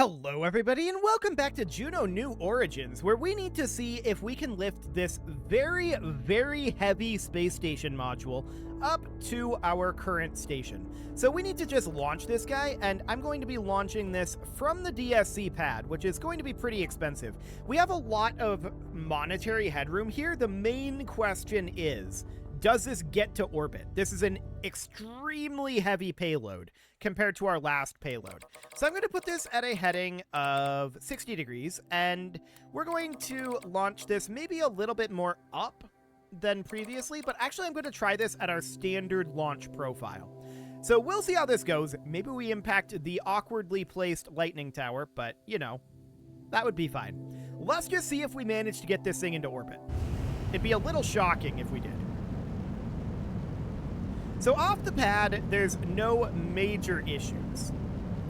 Hello everybody and welcome back to Juno New Origins, where we need to see if we can lift this very heavy space station module up to our current station. So we need to just launch this guy, and I'm going to be launching this from the DSC pad, which is going to be pretty expensive. We have a lot of monetary headroom here. The main question is, does this get to orbit? This is an extremely heavy payload compared to our last payload. So I'm going to put this at a heading of 60 degrees, and we're going to launch this maybe a little bit more up than previously, but actually I'm going to try this at our standard launch profile. So we'll see how this goes. Maybe we impact the awkwardly placed lightning tower, but, you know, that would be fine. Let's just see if we manage to get this thing into orbit. It'd be a little shocking if we did. So off the pad, there's no major issues.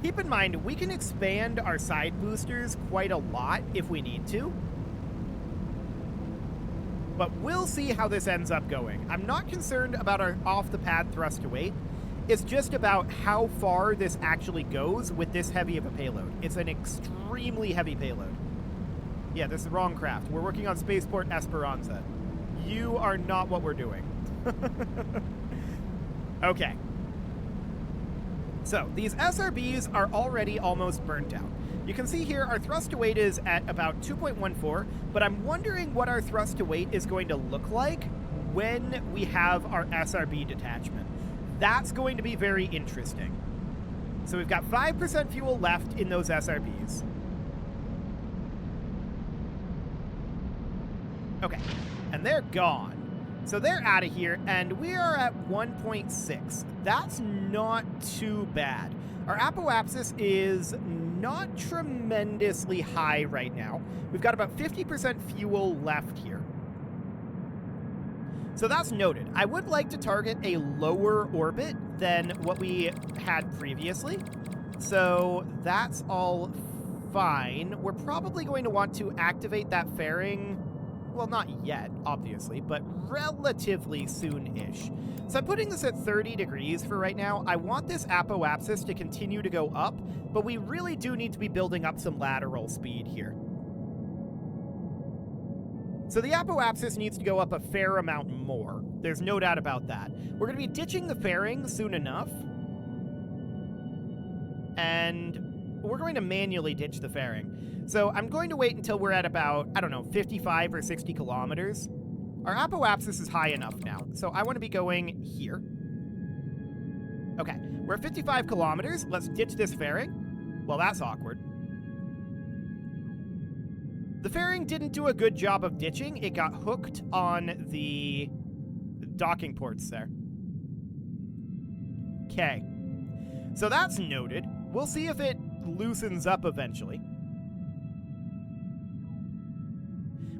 Keep in mind, we can expand our side boosters quite a lot if we need to. But we'll see how this ends up going. I'm not concerned about our off-the-pad thrust to weight. It's just about how far this actually goes with this heavy of a payload. It's an extremely heavy payload. Yeah, this is the wrong craft. We're working on Spaceport Esperanza. You are not what we're doing. Okay. So, these SRBs are already almost burnt out. You can see here our thrust to weight is at about 2.14, but I'm wondering what our thrust to weight is going to look like when we have our SRB detachment. That's going to be very interesting. So we've got 5% fuel left in those SRBs. Okay, and they're gone. So they're out of here, and we are at 1.6. That's not too bad. Our apoapsis is not tremendously high right now. We've got about 50% fuel left here. So that's noted. I would like to target a lower orbit than what we had previously. So that's all fine. We're probably going to want to activate that fairing. Well, not yet, obviously, but relatively soon-ish. So I'm putting this at 30 degrees for right now. I want this apoapsis to continue to go up, but we really do need to be building up some lateral speed here. So the apoapsis needs to go up a fair amount more. There's no doubt about that. We're going to be ditching the fairing soon enough. And we're going to manually ditch the fairing. So I'm going to wait until we're at about, I don't know, 55 or 60 kilometers. Our apoapsis is high enough now, so I want to be going here. Okay, we're at 55 kilometers. Let's ditch this fairing. Well, that's awkward. The fairing didn't do a good job of ditching. It got hooked on the docking ports there. Okay, so that's noted. We'll see if it loosens up eventually.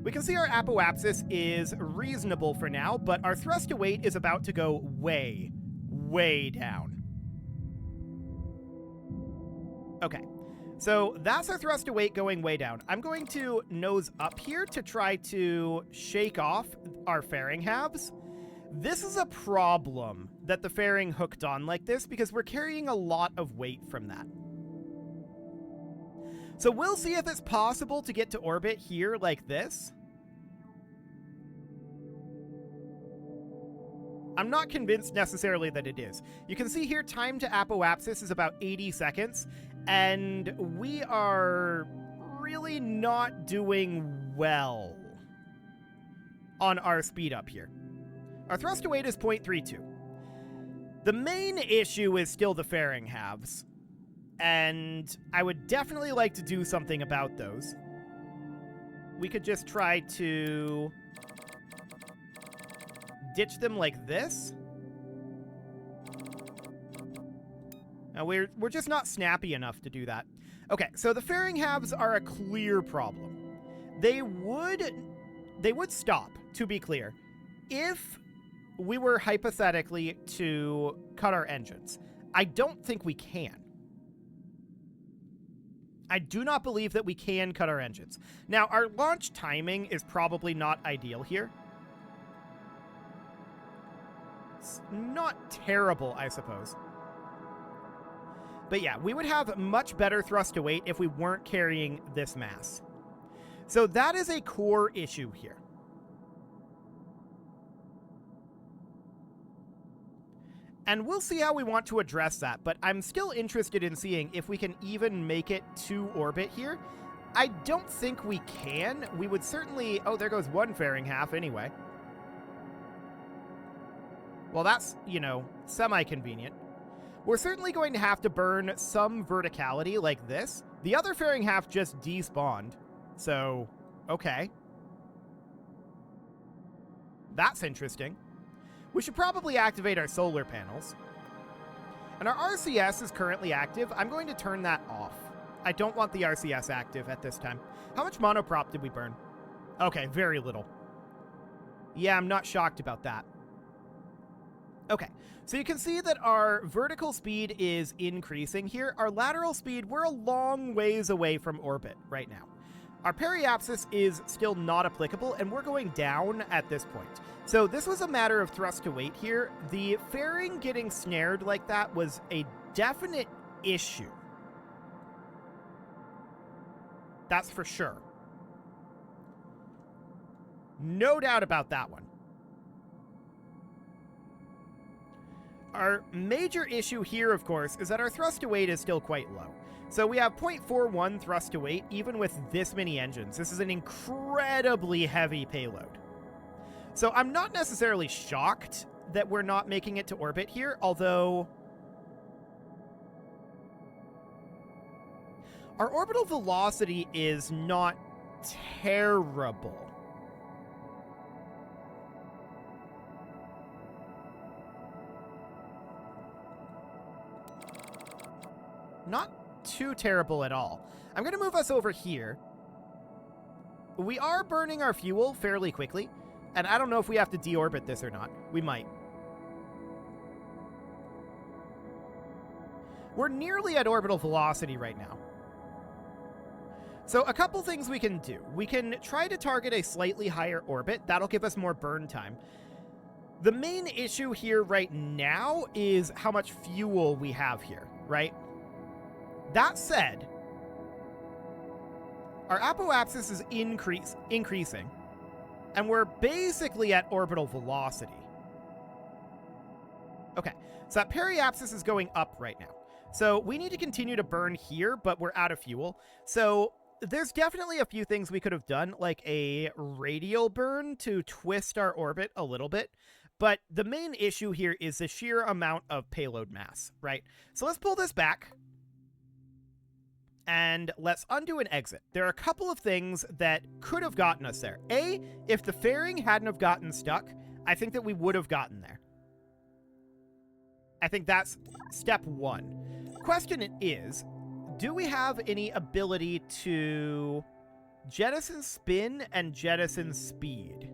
We can see our apoapsis is reasonable for now, but our thrust to weight is about to go way down. Okay, so that's our thrust to weight going way down. I'm going to nose up here to try to shake off our fairing halves. This is a problem that the fairing hooked on like this because we're carrying a lot of weight from that. So we'll see if it's possible to get to orbit here like this. I'm not convinced necessarily that it is. You can see here time to apoapsis is about 80 seconds, and we are really not doing well on our speed up here. Our thrust to weight is 0.32. The main issue is still the fairing halves. And I would definitely like to do something about those. We could just try to ditch them like this. Now we're just not snappy enough to do that. Okay, so the fairing halves are a clear problem. They would stop, to be clear, if we were hypothetically to cut our engines. I don't think we can. I do not believe that we can cut our engines. Now, our launch timing is probably not ideal here. It's not terrible, I suppose. But yeah, we would have much better thrust to weight if we weren't carrying this mass. So that is a core issue here. And we'll see how we want to address that, but I'm still interested in seeing if we can even make it to orbit here. I don't think we can. We would certainly... Oh, there goes one fairing half anyway. Well, that's, you know, semi-convenient. We're certainly going to have to burn some verticality like this. The other fairing half just despawned. So, okay. That's interesting. We should probably activate our solar panels. And our RCS is currently active. I'm going to turn that off. I don't want the RCS active at this time. How much monoprop did we burn? Okay, very little. Yeah, I'm not shocked about that. Okay, so you can see that our vertical speed is increasing here. Our lateral speed, we're a long ways away from orbit right now. Our periapsis is still not applicable, and we're going down at this point. So this was a matter of thrust to weight here. The fairing getting snared like that was a definite issue. That's for sure. No doubt about that one. Our major issue here, of course, is that our thrust to weight is still quite low. So we have 0.41 thrust to weight, even with this many engines. This is an incredibly heavy payload. So I'm not necessarily shocked that we're not making it to orbit here, although our orbital velocity is not terrible. Not too terrible at all. I'm going to move us over here. We are burning our fuel fairly quickly, and I don't know if we have to deorbit this or not. We might. We're nearly at orbital velocity right now. So a couple things we can do. We can try to target a slightly higher orbit. That'll give us more burn time. The main issue here right now is how much fuel we have here, right? That said, our apoapsis is increasing, and we're basically at orbital velocity. Okay, so that periapsis is going up right now. So we need to continue to burn here, but we're out of fuel. So there's definitely a few things we could have done, like a radial burn to twist our orbit a little bit. But the main issue here is the sheer amount of payload mass, right? So let's pull this back. And let's undo and exit. There are a couple of things that could have gotten us there. A, if the fairing hadn't have gotten stuck, I think that we would have gotten there. I think that's step one. Question is, do we have any ability to jettison spin and jettison speed?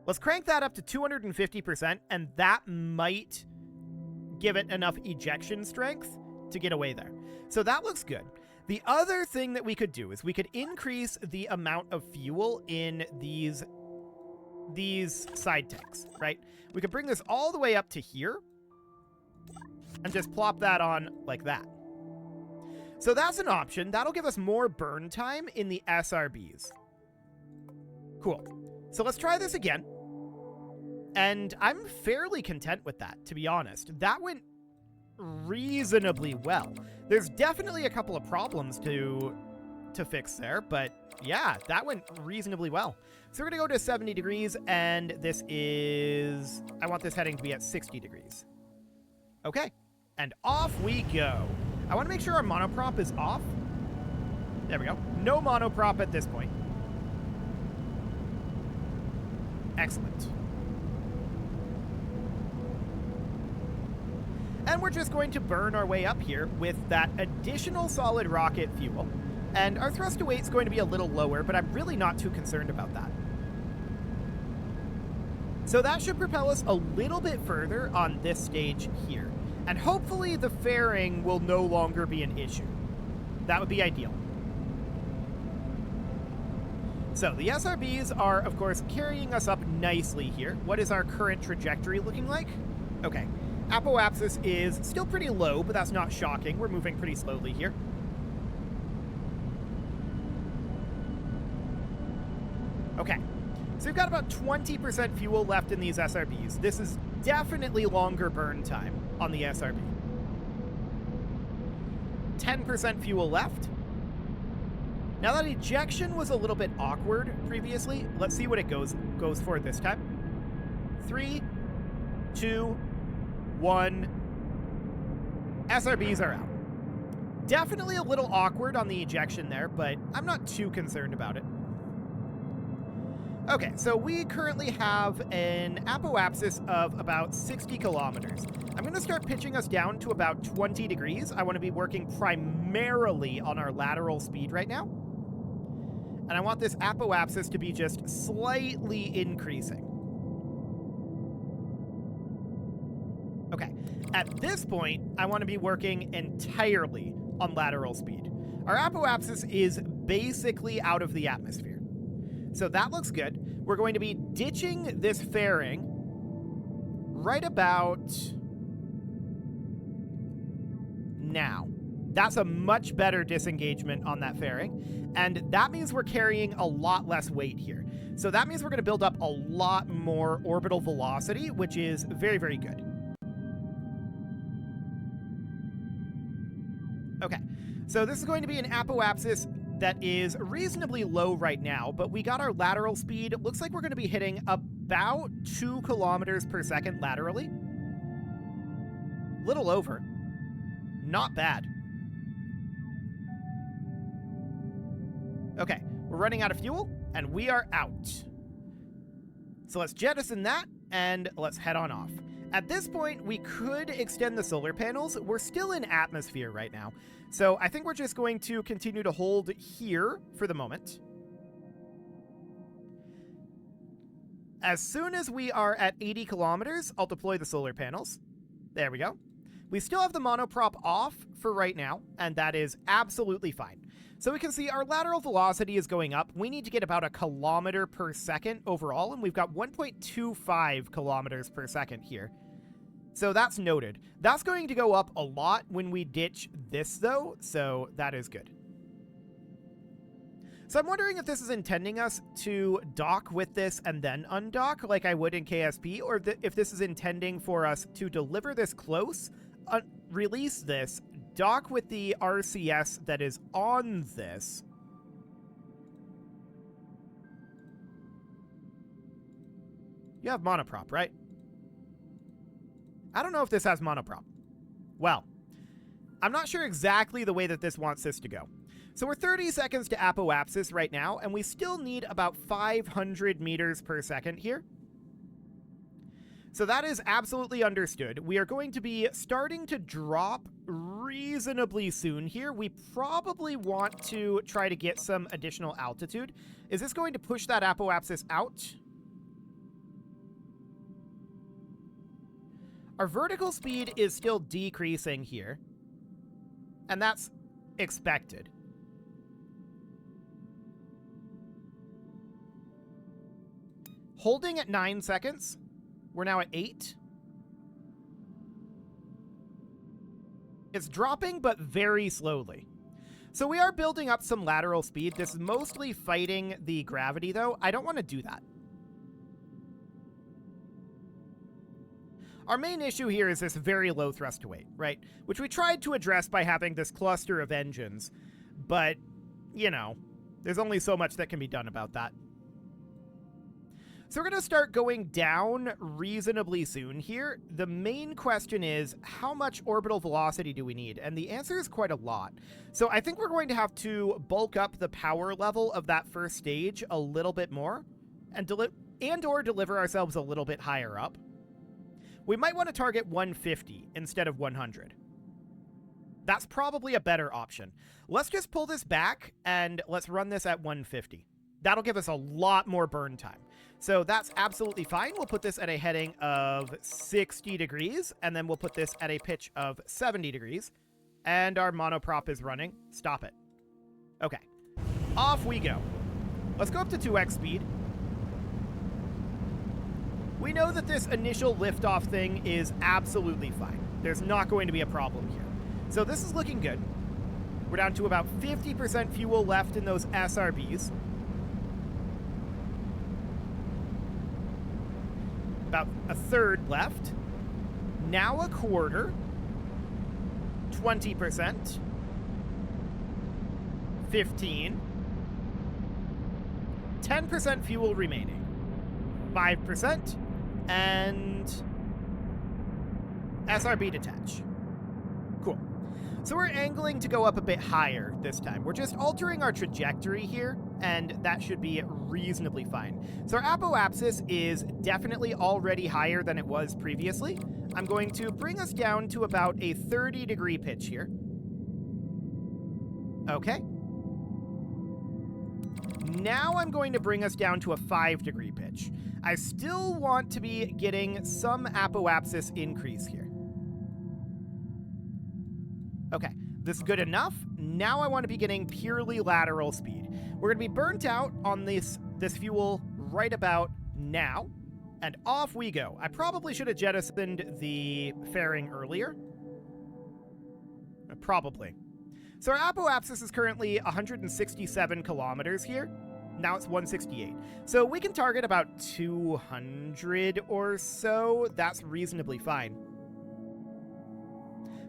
Let's crank that up to 250%, and that might give it enough ejection strength to get away there. So that looks good. The other thing that we could do is we could increase the amount of fuel in these side tanks, right? We could bring this all the way up to here and just plop that on like that. So that's an option. That'll give us more burn time in the SRBs. Cool. So let's try this again. And I'm fairly content with that, to be honest. That went reasonably well. There's definitely a couple of problems to fix there, but yeah, that went reasonably well. So we're gonna go to 70 degrees, and this is, I want this heading to be at 60 degrees. Okay, and off we go. I want to make sure our monoprop is off. There we go. No monoprop at this point. Excellent. And we're just going to burn our way up here with that additional solid rocket fuel. And our thrust to weight is going to be a little lower, but I'm really not too concerned about that. So that should propel us a little bit further on this stage here. And hopefully the fairing will no longer be an issue. That would be ideal. So the SRBs are, of course, carrying us up nicely here. What is our current trajectory looking like? Okay. Apoapsis is still pretty low, but that's not shocking. We're moving pretty slowly here. Okay, so we've got about 20% fuel left in these SRBs. This is definitely longer burn time on the SRB. 10% fuel left. Now that ejection was a little bit awkward previously, let's see what it goes for this time. 3, 2, 1. SRBs are out. Definitely a little awkward on the ejection there, but I'm not too concerned about it. Okay, so we currently have an apoapsis of about 60 kilometers. I'm going to start pitching us down to about 20 degrees. I want to be working primarily on our lateral speed right now. And I want this apoapsis to be just slightly increasing. Okay, at this point, I want to be working entirely on lateral speed. Our apoapsis is basically out of the atmosphere. So that looks good. We're going to be ditching this fairing right about now. That's a much better disengagement on that fairing. And that means we're carrying a lot less weight here. So that means we're going to build up a lot more orbital velocity, which is very, very good. Okay, so this is going to be an apoapsis that is reasonably low right now, but we got our lateral speed. It looks like we're going to be hitting about 2 kilometers per second laterally. Little over. Not bad. Okay, we're running out of fuel, and we are out. So let's jettison that, and let's head on off. At this point, we could extend the solar panels. We're still in atmosphere right now. So I think we're just going to continue to hold here for the moment. As soon as we are at 80 kilometers, I'll deploy the solar panels. There we go. We still have the monoprop off for right now, and that is absolutely fine. So we can see our lateral velocity is going up. We need to get about 1 kilometer per second overall, and we've got 1.25 kilometers per second here. So that's noted. That's going to go up a lot when we ditch this, though, so that is good. So I'm wondering if this is intending us to dock with this and then undock like I would in KSP, or if this is intending for us to deliver this close, release this, dock with the RCS that is on this. You have monoprop, right? I don't know if this has monoprop. Well, I'm not sure exactly the way that this wants this to go. So we're 30 seconds to apoapsis right now, and we still need about 500 meters per second here. So that is absolutely understood. We are going to be starting to drop reasonably soon here. We probably want to try to get some additional altitude. Is this going to push that apoapsis out? Our vertical speed is still decreasing here, and that's expected. Holding at 9 seconds. We're now at 8. It's dropping, but very slowly. So we are building up some lateral speed. This is mostly fighting the gravity, though. I don't want to do that. Our main issue here is this very low thrust to weight, right? Which we tried to address by having this cluster of engines. But, you know, there's only so much that can be done about that. So we're going to start going down reasonably soon here. The main question is, how much orbital velocity do we need? And the answer is quite a lot. So I think we're going to have to bulk up the power level of that first stage a little bit more and or deliver ourselves a little bit higher up. We might want to target 150 instead of 100. That's probably a better option. Let's just pull this back and let's run this at 150. That'll give us a lot more burn time. So that's absolutely fine. We'll put this at a heading of 60 degrees, and then we'll put this at a pitch of 70 degrees. And our monoprop is running. Stop it. Okay. Off we go. Let's go up to 2x speed. We know that this initial liftoff thing is absolutely fine. There's not going to be a problem here. So this is looking good. We're down to about 50% fuel left in those SRBs. About a third left. Now a quarter. 20%. 15. 10% fuel remaining. 5%. And SRB detach. Cool. So we're angling to go up a bit higher this time. We're just altering our trajectory here, and that should be reasonably fine. So our apoapsis is definitely already higher than it was previously. I'm going to bring us down to about a 30-degree pitch here. Okay. Now I'm going to bring us down to a 5-degree pitch. I still want to be getting some apoapsis increase here. Okay, this is good enough. Now I want to be getting purely lateral speed. We're going to be burnt out on this fuel right about now, and off we go. I probably should have jettisoned the fairing earlier. Probably. So our apoapsis is currently 167 kilometers here. Now it's 168. So we can target about 200 or so. That's reasonably fine.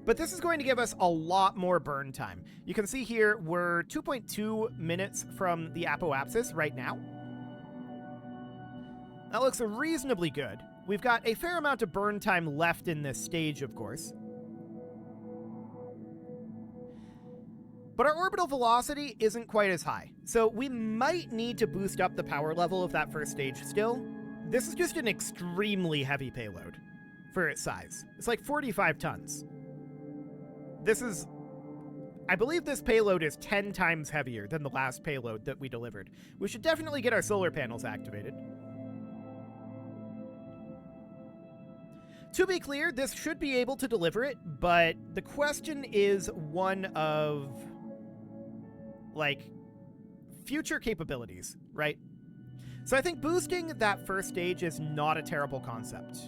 But this is going to give us a lot more burn time. You can see here we're 2.2 minutes from the apoapsis right now. That looks reasonably good. We've got a fair amount of burn time left in this stage, of course. But our orbital velocity isn't quite as high, so we might need to boost up the power level of that first stage still. This is just an extremely heavy payload for its size. It's like 45 tons. This is... I believe this payload is 10 times heavier than the last payload that we delivered. We should definitely get our solar panels activated. To be clear, this should be able to deliver it, but the question is one of... like, future capabilities, right? So I think boosting that first stage is not a terrible concept.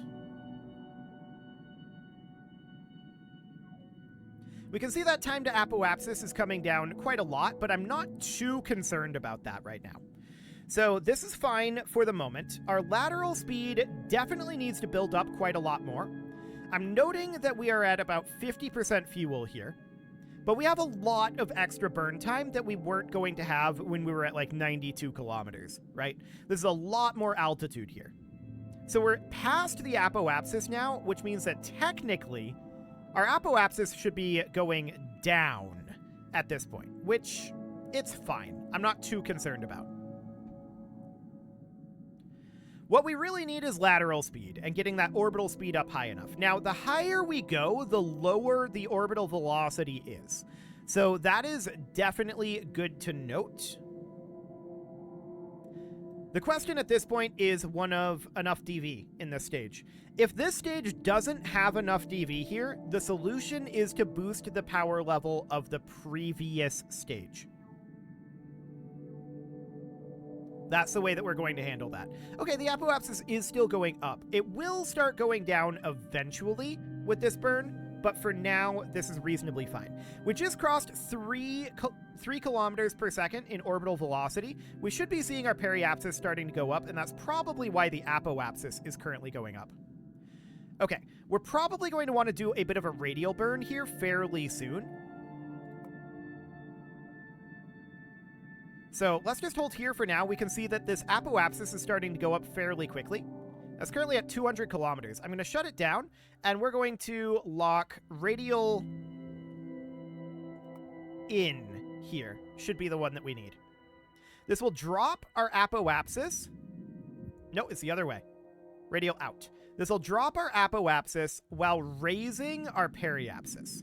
We can see that time to apoapsis is coming down quite a lot, but I'm not too concerned about that right now. So this is fine for the moment. Our lateral speed definitely needs to build up quite a lot more. I'm noting that we are at about 50% fuel here. But we have a lot of extra burn time that we weren't going to have when we were at like 92 kilometers, right? This is a lot more altitude here. So we're past the apoapsis now, which means that technically our apoapsis should be going down at this point, which it's fine. I'm not too concerned about. What we really need is lateral speed and getting that orbital speed up high enough. Now, the higher we go, the lower the orbital velocity is. So that is definitely good to note. The question at this point is one of enough DV in this stage. If this stage doesn't have enough DV here, the solution is to boost the power level of the previous stage. That's the way that we're going to handle that. Okay, the apoapsis is still going up. It will start going down eventually with this burn, but for now, this is reasonably fine. We just crossed 3 kilometers per second in orbital velocity. We should be seeing our periapsis starting to go up, and that's probably why the apoapsis is currently going up. Okay, we're probably going to want to do a bit of a radial burn here fairly soon. So let's just hold here for now. We can see that this apoapsis is starting to go up fairly quickly. That's currently at 200 kilometers. I'm going to shut it down, and we're going to lock radial in here. Should be the one that we need. This will drop our apoapsis. No, it's the other way. Radial out. This will drop our apoapsis while raising our periapsis.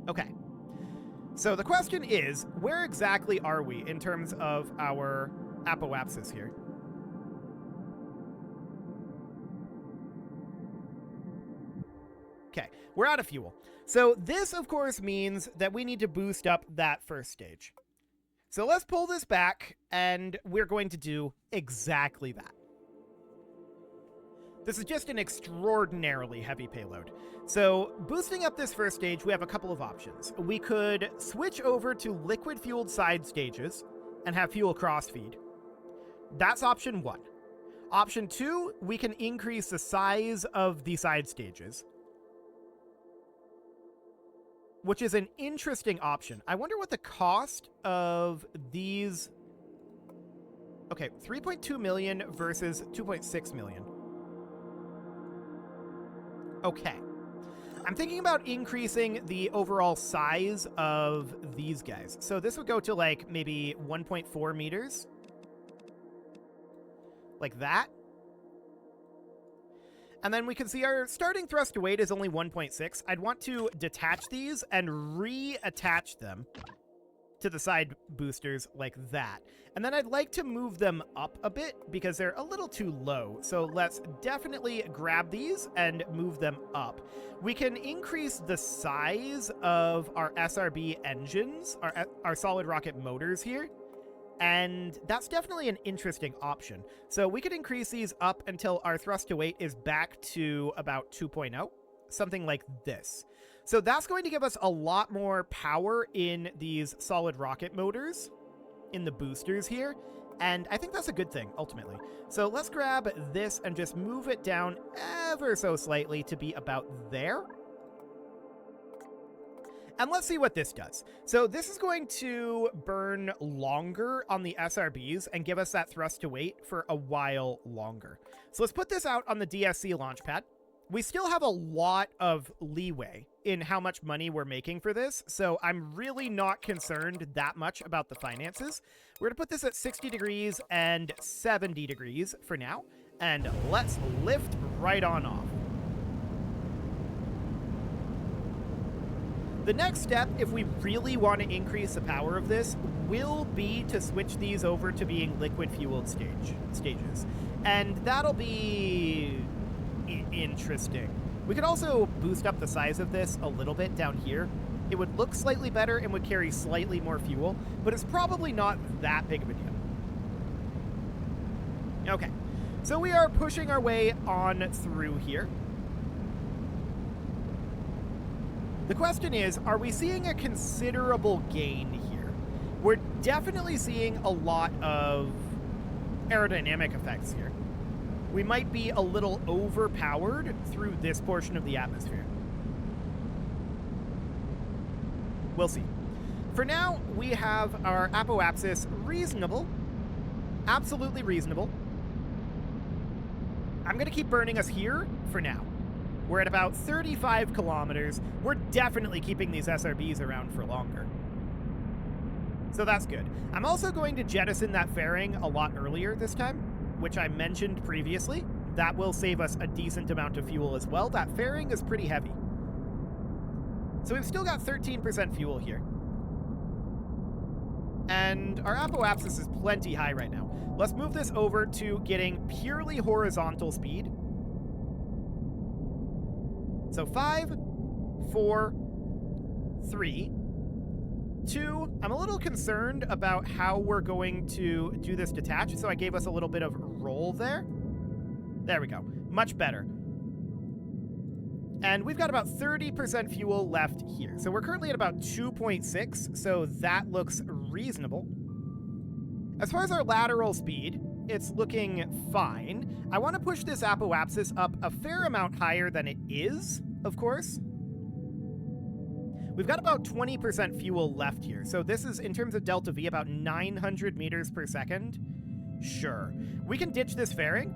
Okay, so the question is, where exactly are we in terms of our apoapsis here? Okay, we're out of fuel. So this, of course, means that we need to boost up that first stage. So let's pull this back, and we're going to do exactly that. This is just an extraordinarily heavy payload. So boosting up this first stage, we have a couple of options. We could switch over to liquid-fueled side stages and have fuel cross-feed. That's option 1. Option 2, we can increase the size of the side stages, which is an interesting option. I wonder what the cost of these... Okay, 3.2 million versus 2.6 million. Okay. I'm thinking about increasing the overall size of these guys. So this would go to like maybe 1.4 meters. Like that. And then we can see our starting thrust to weight is only 1.6. I'd want to detach these and reattach them to the side boosters like that. And then I'd like to move them up a bit because they're a little too low. So let's definitely grab these and move them up. We can increase the size of our SRB engines, our solid rocket motors here. And that's definitely an interesting option. So we could increase these up until our thrust to weight is back to about 2.0, something like this. So that's going to give us a lot more power in these solid rocket motors, in the boosters here, and I think that's a good thing, ultimately. So let's grab this and just move it down ever so slightly to be about there. And let's see what this does. So this is going to burn longer on the SRBs and give us that thrust to weight for a while longer. So let's put this out on the DSC launch pad. We still have a lot of leeway in how much money we're making for this, so I'm really not concerned that much about the finances. We're going to put this at 60 degrees and 70 degrees for now, and let's lift right on off. The next step, if we really want to increase the power of this, will be to switch these over to being liquid-fueled stages. And that'll be interesting. We could also boost up the size of this a little bit down here. It would look slightly better and would carry slightly more fuel, but it's probably not that big of a deal. Okay, so we are pushing our way on through here. The question is, are we seeing a considerable gain here? We're definitely seeing a lot of aerodynamic effects here. We might be a little overpowered through this portion of the atmosphere. We'll see. For now, we have our apoapsis reasonable. Absolutely reasonable. I'm going to keep burning us here for now. We're at about 35 kilometers. We're definitely keeping these SRBs around for longer. So that's good. I'm also going to jettison that fairing a lot earlier this time, which I mentioned previously. That will save us a decent amount of fuel as well. That fairing is pretty heavy. So we've still got 13% fuel here. And our apoapsis is plenty high right now. Let's move this over to getting purely horizontal speed. So 5, 4, 3, 2. I'm a little concerned about how we're going to do this detach, so I gave us a little bit of roll there. There we go. Much better. And we've got about 30% fuel left here. So we're currently at about 2.6, so that looks reasonable. As far as our lateral speed, it's looking fine. I want to push this apoapsis up a fair amount higher than it is, of course. We've got about 20% fuel left here. So this is, in terms of delta V, about 900 meters per second. Sure. We can ditch this fairing,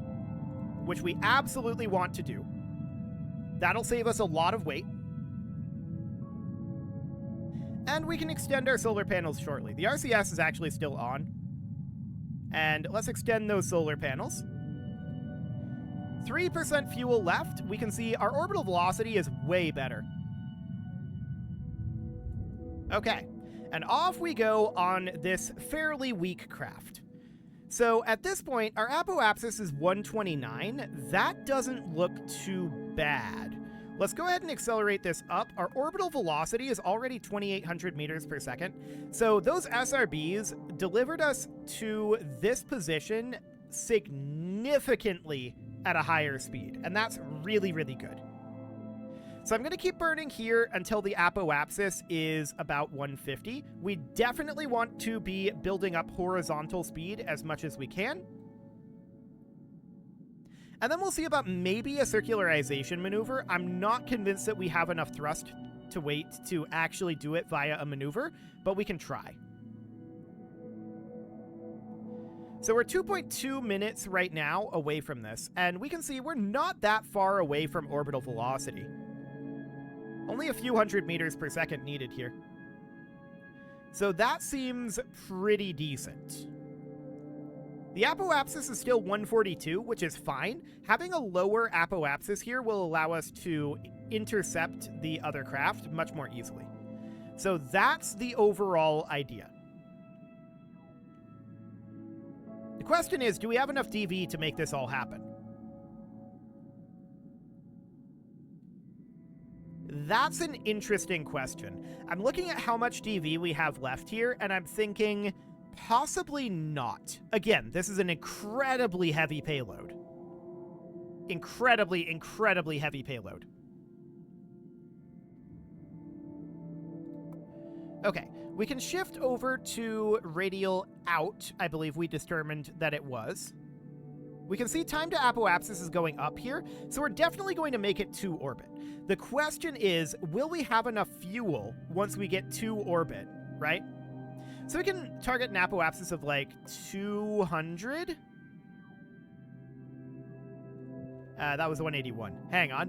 which we absolutely want to do. That'll save us a lot of weight. And we can extend our solar panels shortly. The RCS is actually still on. And let's extend those solar panels. 3% fuel left. We can see our orbital velocity is way better. Okay, and off we go on this fairly weak craft. So at this point, our apoapsis is 129. That doesn't look too bad. Let's go ahead and accelerate this up. Our orbital velocity is already 2,800 meters per second. So those SRBs delivered us to this position significantly at a higher speed. And that's really, really good. So I'm going to keep burning here until the apoapsis is about 150. We definitely want to be building up horizontal speed as much as we can. And then we'll see about maybe a circularization maneuver. I'm not convinced that we have enough thrust to wait to actually do it via a maneuver, but we can try. So we're 2.2 minutes right now away from this, and we can see we're not that far away from orbital velocity. Only a few hundred meters per second needed here. So that seems pretty decent. The apoapsis is still 142, which is fine. Having a lower apoapsis here will allow us to intercept the other craft much more easily. So that's the overall idea. The question is, do we have enough DV to make this all happen? That's an interesting question. I'm looking at how much DV we have left here, and I'm thinking possibly not. Again, this is an incredibly heavy payload. Incredibly, incredibly heavy payload. Okay, we can shift over to radial out. I believe we determined that it was. We can see time to apoapsis is going up here, so we're definitely going to make it to orbit. The question is, will we have enough fuel once we get to orbit, right? So we can target an apoapsis of like 200. That was 181. Hang on.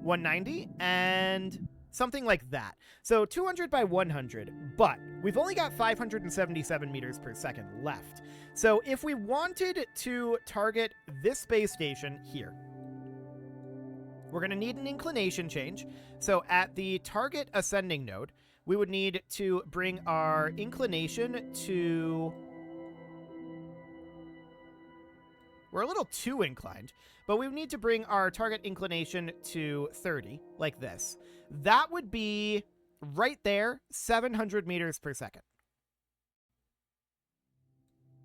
190 and something like that. So 200 by 100, but we've only got 577 meters per second left. So if we wanted to target this space station here, we're going to need an inclination change. So at the target ascending node, we would need to bring our inclination to... We're a little too inclined, but we would need to bring our target inclination to 30, like this. That would be right there, 700 meters per second.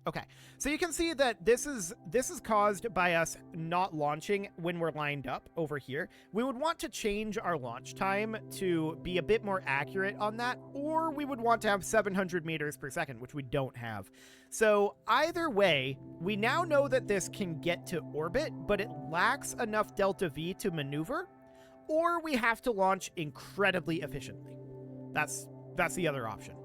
Okay, so you can see that this is caused by us not launching when we're lined up over here. We would want to change our launch time to be a bit more accurate on that, or we would want to have 700 meters per second, which we don't have. So either way, we now know that this can get to orbit, but it lacks enough delta V to maneuver, or we have to launch incredibly efficiently. That's the other option.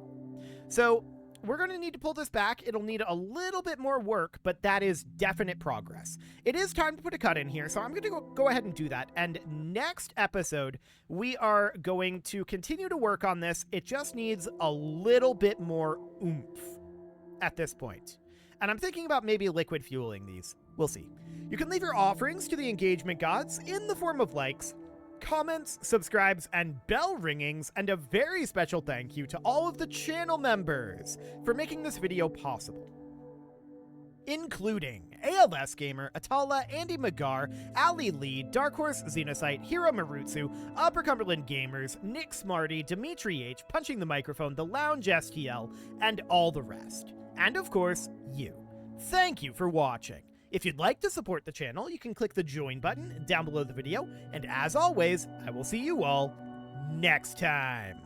So we're going to need to pull this back. It'll need a little bit more work, but that is definite progress. It is time to put a cut in here, so I'm going to go ahead and do that. And next episode, we are going to continue to work on this. It just needs a little bit more oomph at this point. And I'm thinking about maybe liquid fueling these. We'll see. You can leave your offerings to the engagement gods in the form of likes, comments, subscribes, and bell ringings, and a very special thank you to all of the channel members for making this video possible, including ALS Gamer, Atala, Andy Magar, Ali Lee, Dark Horse Xenocyte, Hiro Marutsu, Upper Cumberland Gamers, Nick Smarty, Dimitri H, Punching the Microphone, The Lounge STL, and all the rest. And of course, you. Thank you for watching. If you'd like to support the channel, you can click the join button down below the video, and as always, I will see you all next time.